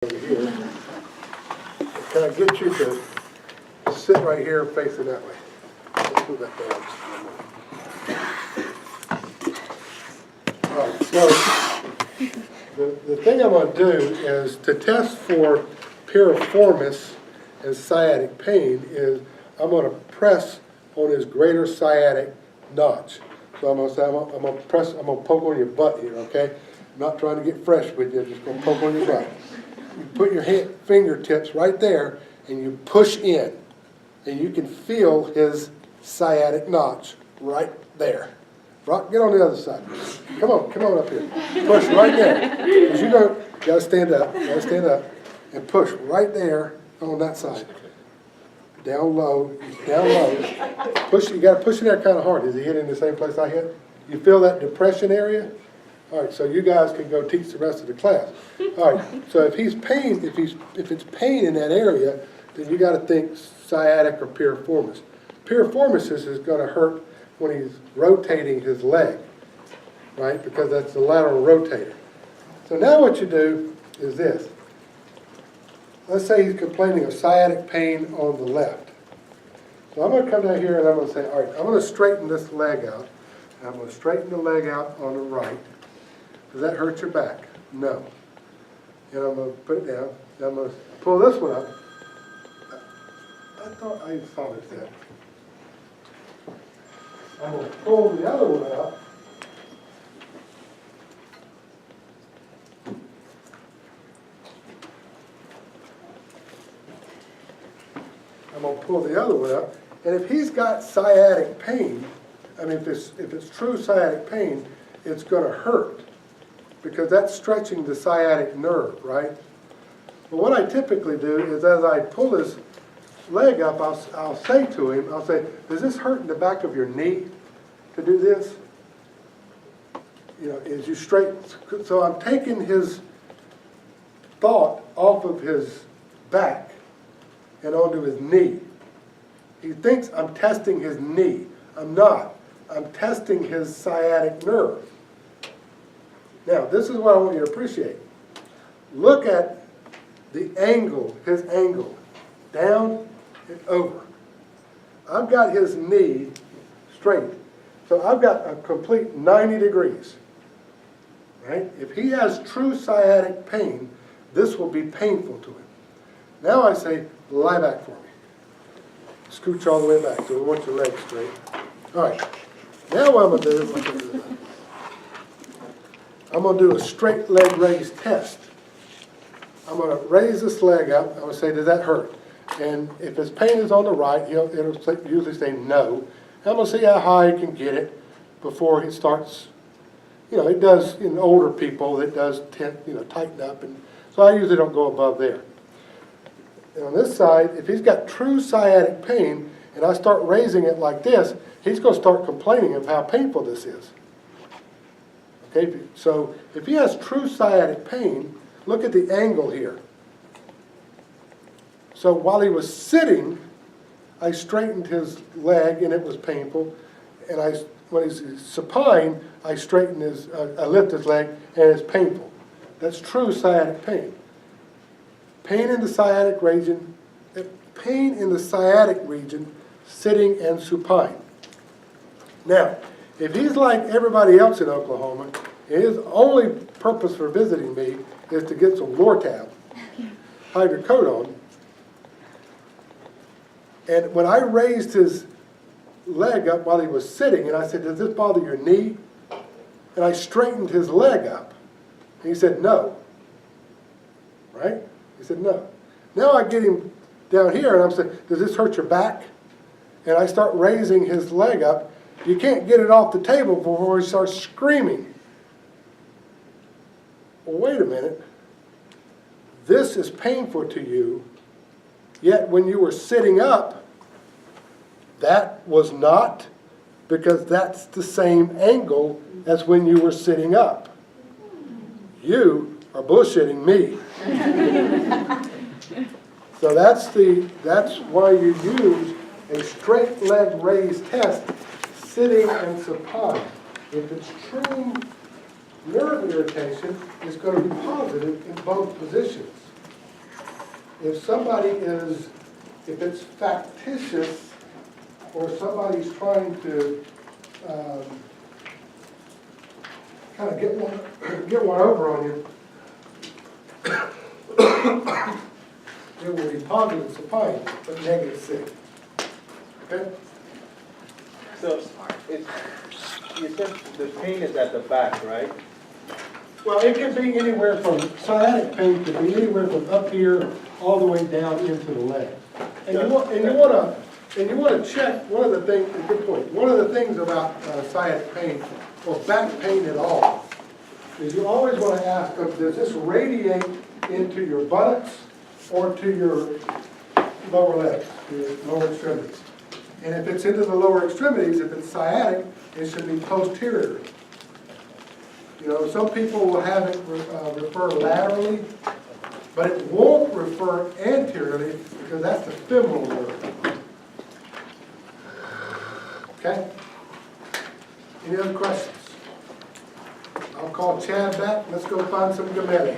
over here. Can I get you to sit right here facing that way? Let's move that down just a moment. All right, so the thing I'm going to do is to test for piriformis and sciatic pain is I'm going to press on his greater sciatic notch. So I'm going to say, I'm going to poke on your butt here, okay? I'm not trying to get fresh with you, I'm just going to poke on your butt. You put your fingertips right there and you push in. And you can feel his sciatic notch right there. Rock, get on the other side. Come on up here. Push right there. Because you gotta stand up, and push right there on that side. Down low. Push, you gotta push in there kind of hard. Is he hitting the same place I hit? You feel that depression area? All right, so you guys can go teach the rest of the class. All right, so if it's pain in that area, then you got to think sciatic or piriformis. Piriformis is going to hurt when he's rotating his leg, right? Because that's the lateral rotator. So now what you do is this. Let's say he's complaining of sciatic pain on the left. So I'm going to come down here and I'm going to say, all right, I'm going to straighten this leg out. And I'm going to straighten the leg out on the right. Does that hurt your back? No. And I'm going to put it down. And I'm going to pull this one up. I thought I saw it there. I'm going to pull the other one out. I'm going to pull the other one up. And if he's got sciatic pain, I mean, if it's true sciatic pain, it's going to hurt. Because that's stretching the sciatic nerve, right? But what I typically do is as I pull his leg up, I'll say to him, I'll say, does this hurt in the back of your knee to do this? You know, as you straighten. So I'm taking his thought off of his back and onto his knee. He thinks I'm testing his knee. I'm not. I'm testing his sciatic nerve. Now, this is what I want you to appreciate. Look at the angle, his angle, down and over. I've got his knee straight. So I've got a complete 90 degrees. Right? If he has true sciatic pain, this will be painful to him. Now I say, lie back for me. Scooch all the way back, so we want your legs straight. All right. Now what I'm going to do is I'm going to do a straight leg raise test. I'm going to raise this leg up. I'm going to say, does that hurt? And if his pain is on the right, it'll usually say no. I'm going to see how high he can get it before he starts. You know, it does in older people, it does tighten up. And so I usually don't go above there. And on this side, if he's got true sciatic pain, and I start raising it like this, he's going to start complaining of how painful this is. Okay, so if he has true sciatic pain, look at the angle here. So while he was sitting, I straightened his leg and it was painful. And when he's supine, I lift his leg and it's painful. That's true sciatic pain. Pain in the sciatic region, sitting and supine. Now, if he's like everybody else in Oklahoma, his only purpose for visiting me is to get some Lortab, hydrocodone. And when I raised his leg up while he was sitting, and I said, does this bother your knee? And I straightened his leg up. And he said, no. Right? He said, no. Now I get him down here, and I'm saying, does this hurt your back? And I start raising his leg up. You can't get it off the table before he starts screaming. Well, wait a minute. This is painful to you, yet when you were sitting up, that was not, because that's the same angle as when you were sitting up. You are bullshitting me. So that's why you use a straight leg raise test, sitting and supine. If it's true nerve irritation, is going to be positive in both positions. if somebody is, if it's factitious, or somebody's trying to kind of get one over on you, it will be positive for pain, but negative C. Okay? So, it's, you said the pain is at the back, right? Well, it can be anywhere from, sciatic pain could be anywhere from up here all the way down into the leg. And you want to check, one of the things, good point, one of the things about sciatic pain, or back pain at all, is you always want to ask them, does this radiate into your buttocks or to your lower legs, your lower extremities? And if it's into the lower extremities, if it's sciatic, it should be posterior. You know, some people will have it refer laterally, but it won't refer anteriorly because that's the femoral nerve. Okay? Any other questions? I'll call Chad back. Let's go find some Gamelli.